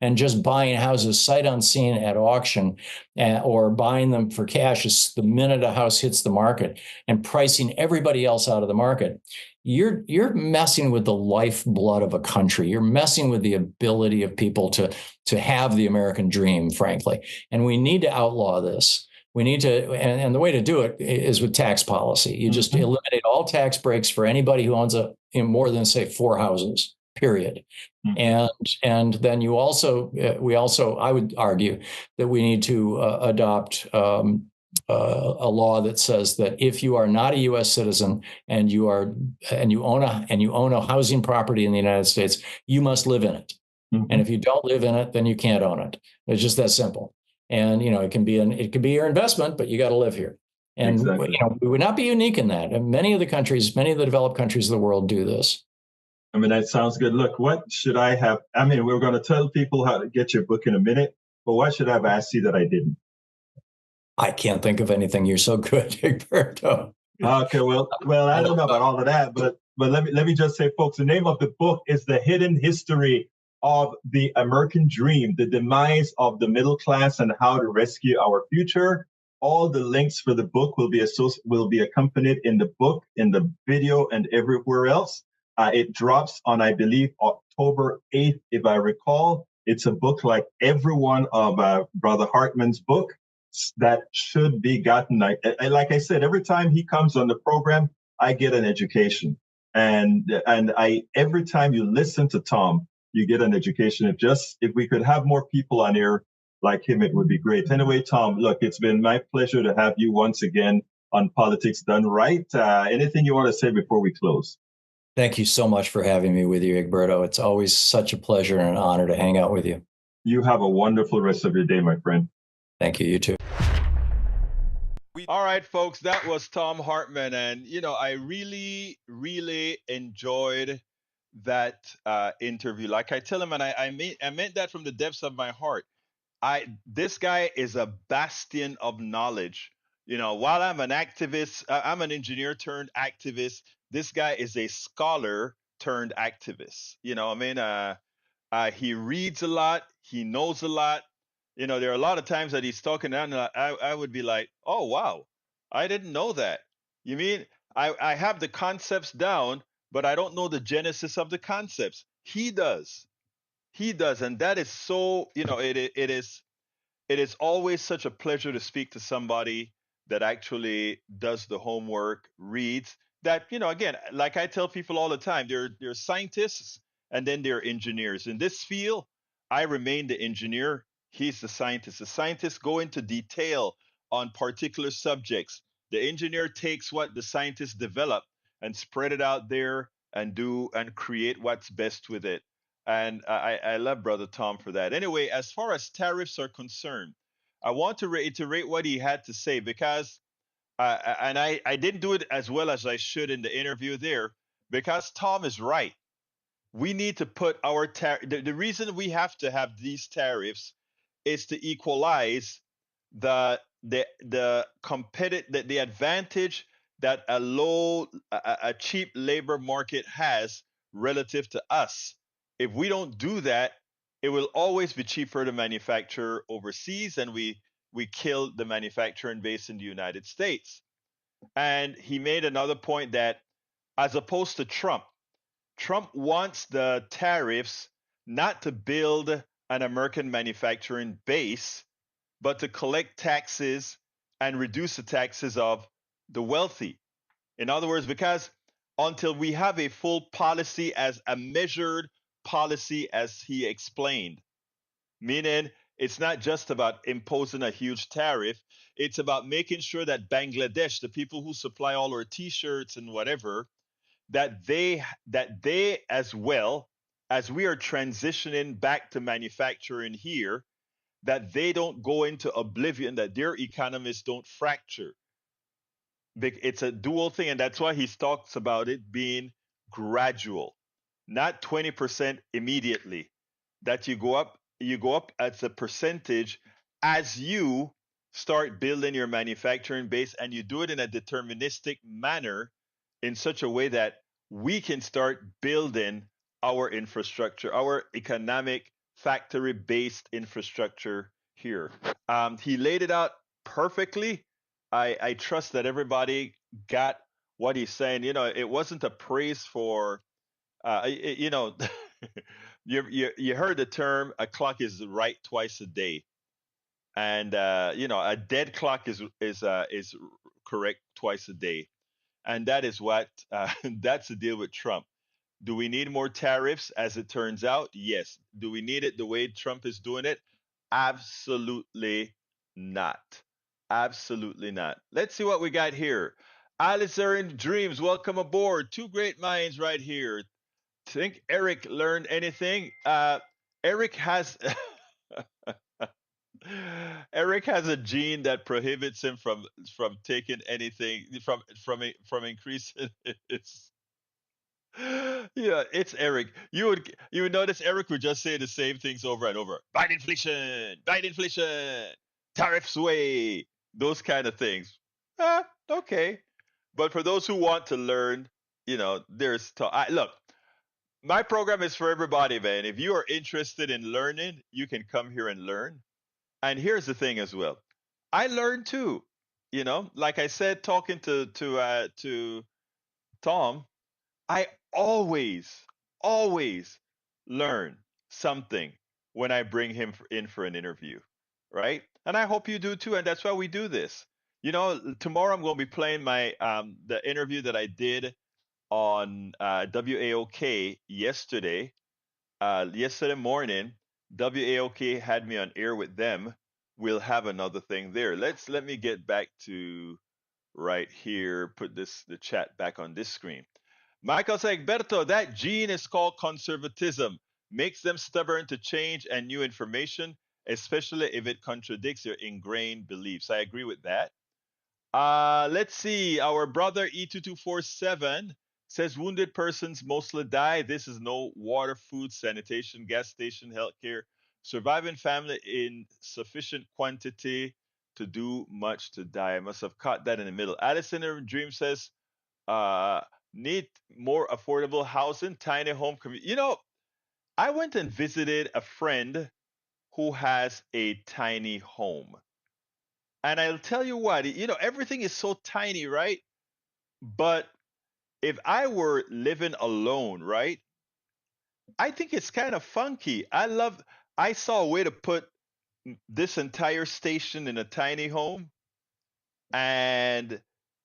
and just buying houses sight unseen at auction or buying them for cash the minute a house hits the market and pricing everybody else out of the market, you're messing with the lifeblood of a country. You're messing with the ability of people to have the American dream, frankly. And we need to outlaw this. We need to, and the way to do it is with tax policy. You just eliminate all tax breaks for anybody who owns more than, say, 4 houses, period. And then we also, I would argue that we need to adopt a law that says that if you are not a U.S. citizen and you own a housing property in the United States, you must live in it. And if you don't live in it, then you can't own it. It's just that simple. And it can be your investment, but you got to live here. And exactly. We would not be unique in that. And many of the developed countries of the world do this. I mean, that sounds good. Look, what should I have? I mean, we're going to tell people how to get your book in a minute, but what should I have asked you that I didn't? I can't think of anything. You're so good, Egberto. Okay, well, I don't know about all of that, but let me just say, folks, the name of the book is The Hidden History of the American Dream, the demise of the middle class and how to rescue our future. All the links for the book will be accompanied in the book, in the video, and everywhere else. It drops on, I believe, October 8th, if I recall. It's a book like every one of Brother Hartmann's book that should be gotten. Like I said, every time he comes on the program, I get an education. And every time you listen to Thom, you get an education. If we could have more people on here like him, it would be great. Anyway, Thom, look, it's been my pleasure to have you once again on Politics Done Right. Anything you want to say before we close? Thank you so much for having me with you, Egberto. It's always such a pleasure and an honor to hang out with you. You have a wonderful rest of your day, my friend. Thank you. You too. All right, folks, that was Thom Hartmann. And, I really, really enjoyed that interview. Like I tell him, and I meant that from the depths of my heart. This guy is a bastion of knowledge. While I'm an activist, I'm an engineer turned activist. This guy is a scholar turned activist. He reads a lot. He knows a lot. There are a lot of times that he's talking, and I would be like, oh, wow, I didn't know that. You mean I have the concepts down, but I don't know the genesis of the concepts. He does. And that is so, it is always such a pleasure to speak to somebody that actually does the homework, reads that, again, like I tell people all the time, they're scientists and then they're engineers. In this field, I remain the engineer. He's the scientist. The scientists go into detail on particular subjects. The engineer takes what the scientists develop and spread it out there and create what's best with it. And I love Brother Thom for that. Anyway, as far as tariffs are concerned, I want to reiterate what he had to say because, and I didn't do it as well as I should in the interview there, because Thom is right. We need to put our the reason we have to have these tariffs is to equalize the the advantage that a cheap labor market has relative to us. If we don't do that, it will always be cheaper to manufacture overseas, and we kill the manufacturing base in the United States. And he made another point that, as opposed to Trump wants the tariffs not to build an American manufacturing base, but to collect taxes and reduce the taxes of the wealthy. In other words, because until we have a full policy, as a measured policy, as he explained, meaning it's not just about imposing a huge tariff, it's about making sure that Bangladesh, the people who supply all our t-shirts and whatever, that they as well, as we are transitioning back to manufacturing here, that they don't go into oblivion, that their economies don't fracture. It's a dual thing, and that's why he talks about it being gradual, not 20% immediately. That you go up as a percentage as you start building your manufacturing base, and you do it in a deterministic manner, in such a way that we can start building our infrastructure, our economic factory-based infrastructure here. He laid it out perfectly. I trust that everybody got what he's saying. It wasn't a praise for, you know, you heard the term, a clock is right twice a day, and a dead clock is correct twice a day, and that is what that's the deal with Trump. Do we need more tariffs? As it turns out, yes. Do we need it the way Trump is doing it? Absolutely not. Absolutely not. Let's see what we got here. Alistair in Dreams, welcome aboard. Two great minds right here. Think Eric learned anything? Eric has Eric has a gene that prohibits him from taking anything from increasing his. Yeah, it's Eric. You would notice Eric would just say the same things over and over. Bite inflation, tariffs way, those kind of things. Okay. But for those who want to learn, look, my program is for everybody, man. If you are interested in learning, you can come here and learn. And here's the thing as well. I learn too. Like I said, talking to Tom, I always learn something when I bring him in for an interview, right? And I hope you do too. And that's why we do this. Tomorrow I'm going to be playing the interview that I did on WAOK yesterday. Yesterday morning, WAOK had me on air with them. We'll have another thing there. Let me get back to right here. Put the chat back on this screen. Michael says, Berto, that gene is called conservatism. Makes them stubborn to change and new information, especially if it contradicts your ingrained beliefs. I agree with that. Let's see. Our brother E2247 says wounded persons mostly die. This is no water, food, sanitation, gas station, healthcare. Surviving family in sufficient quantity to do much to die. I must have caught that in the middle. Allison in her dream says, uh, need more affordable housing, tiny home community. I went and visited a friend who has a tiny home. And I'll tell you what, everything is so tiny, right? But if I were living alone, right, I think it's kind of funky. I saw a way to put this entire station in a tiny home. And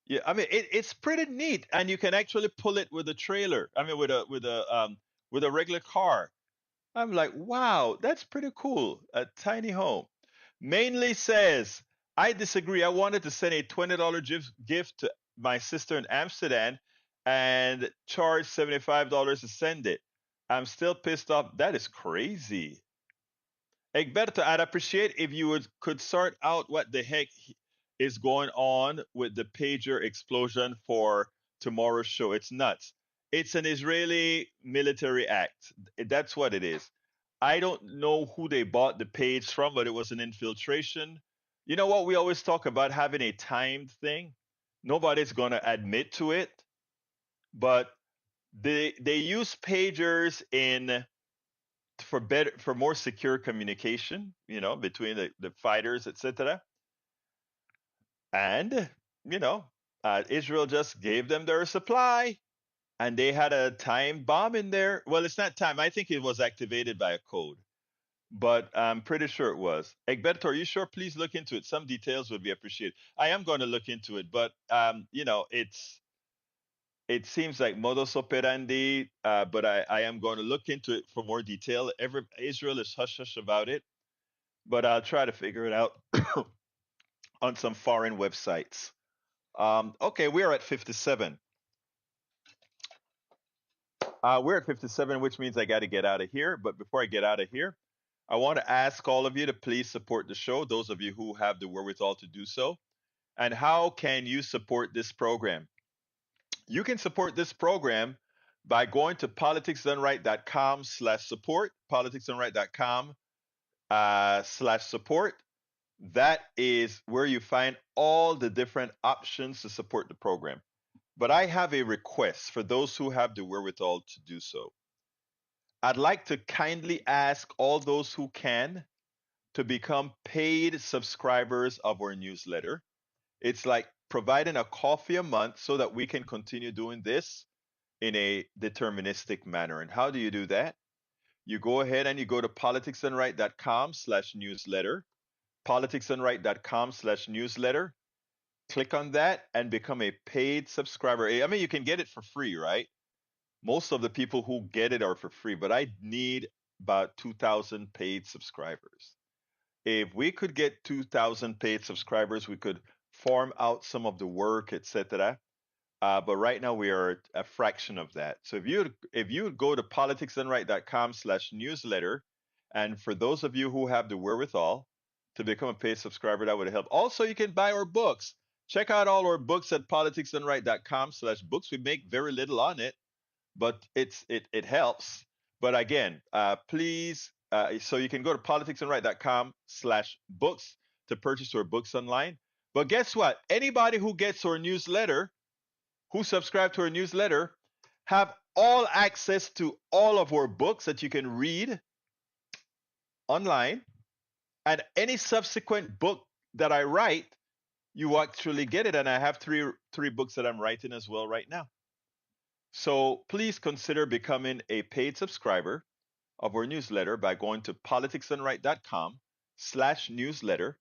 yeah, I mean, it's pretty neat. And you can actually pull it with a trailer. I mean, with a regular car. I'm like, wow, that's pretty cool. A tiny home. Mainly says, I disagree. I wanted to send a $20 gift to my sister in Amsterdam and charge $75 to send it. I'm still pissed off. That is crazy. Egberto, I'd appreciate if you could sort out what the heck is going on with the pager explosion for tomorrow's show. It's nuts. It's an Israeli military act. That's what it is. I don't know who they bought the page from, but it was an infiltration. You know what? We always talk about having a timed thing. Nobody's going to admit to it, but they use pagers in for more secure communication, between the fighters, etc. And Israel just gave them their supply, and they had a time bomb in there. Well, it's not time. I think it was activated by a code, but I'm pretty sure it was. Egberto, are you sure? Please look into it. Some details would be appreciated. I am going to look into it, but it seems like modus operandi. But I am going to look into it for more detail. Israel is hush hush about it, but I'll try to figure it out on some foreign websites. Okay, we are at 57. We're at 57, which means I got to get out of here. But before I get out of here, I want to ask all of you to please support the show, those of you who have the wherewithal to do so. And how can you support this program? You can support this program by going to politicsdoneright.com/support, politicsdoneright.com/support. That is where you find all the different options to support the program. But I have a request for those who have the wherewithal to do so. I'd like to kindly ask all those who can to become paid subscribers of our newsletter. It's like providing a coffee a month so that we can continue doing this in a deterministic manner. And how do you do that? You go ahead and you go to politicsdoneright.com/newsletter, politicsdoneright.com/newsletter. Click on that and become a paid subscriber. I mean, you can get it for free, right? Most of the people who get it are for free, but I need about 2,000 paid subscribers. If we could get 2,000 paid subscribers, we could farm out some of the work, etc. But right now we are a fraction of that. So if you would go to politicsdoneright.com/newsletter, and for those of you who have the wherewithal to become a paid subscriber, that would help. Also, you can buy our books. Check out all our books at politicsdoneright.com/books. We make very little on it, but it helps. But again, please, so you can go to politicsdoneright.com/books to purchase our books online. But guess what? Anybody who gets our newsletter, who subscribe to our newsletter, have all access to all of our books that you can read online. And any subsequent book that I write, you actually get it. And I have three books that I'm writing as well right now. So please consider becoming a paid subscriber of our newsletter by going to politicsdoneright.com/newsletter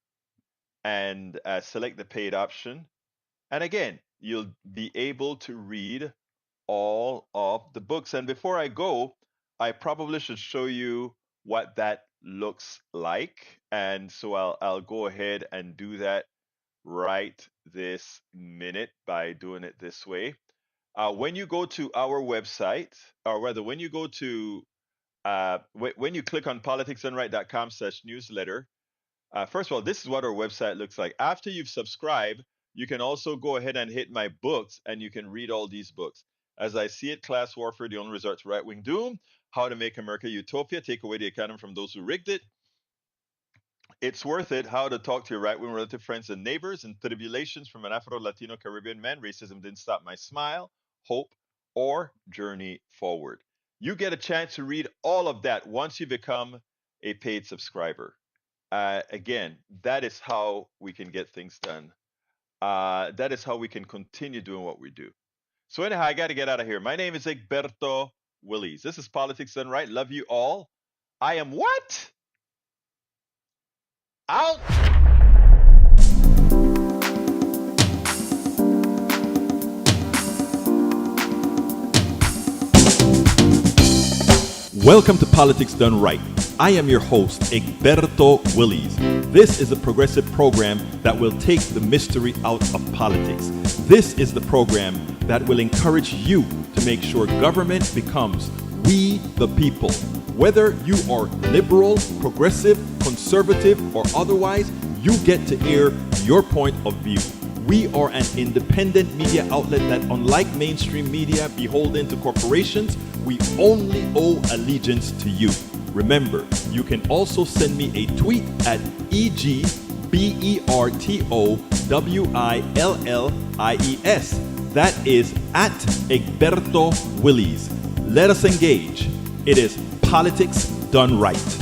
and select the paid option. And again, you'll be able to read all of the books. And before I go, I probably should show you what that looks like. And so I'll go ahead and do that right this minute by doing it this way. When you go to our website, or rather when you go to when you click on politicsdoneright.com/newsletter, first of all, this is what our website looks like. After you've subscribed, you can also go ahead and hit my books, and you can read all these books. As I See It, Class Warfare, The Only Resort to Right-Wing Doom, How to Make America Utopia, Take Away the Economy from Those Who Rigged It, It's Worth It, How to Talk to Your Right-Wing Relative Friends and Neighbors, and Tribulations from an Afro-Latino Caribbean Man, Racism Didn't Stop My Smile, Hope, or Journey Forward. You get a chance to read all of that once you become a paid subscriber. Again, that is how we can get things done. That is how we can continue doing what we do. So anyhow, I got to get out of here. My name is Egberto Willies. This is Politics Done Right. Love you all. I am what? Out. Welcome to Politics Done Right. I am your host, Egberto Willies. This is a progressive program that will take the mystery out of politics. This is the program that will encourage you to make sure government becomes we the people. Whether you are liberal, progressive, conservative, or otherwise, you get to air your point of view. We are an independent media outlet that, unlike mainstream media beholden to corporations, we only owe allegiance to you. Remember, you can also send me a tweet at EG BERTOWILLIES. That is at Egberto Willies. Let us engage. It is politics done right.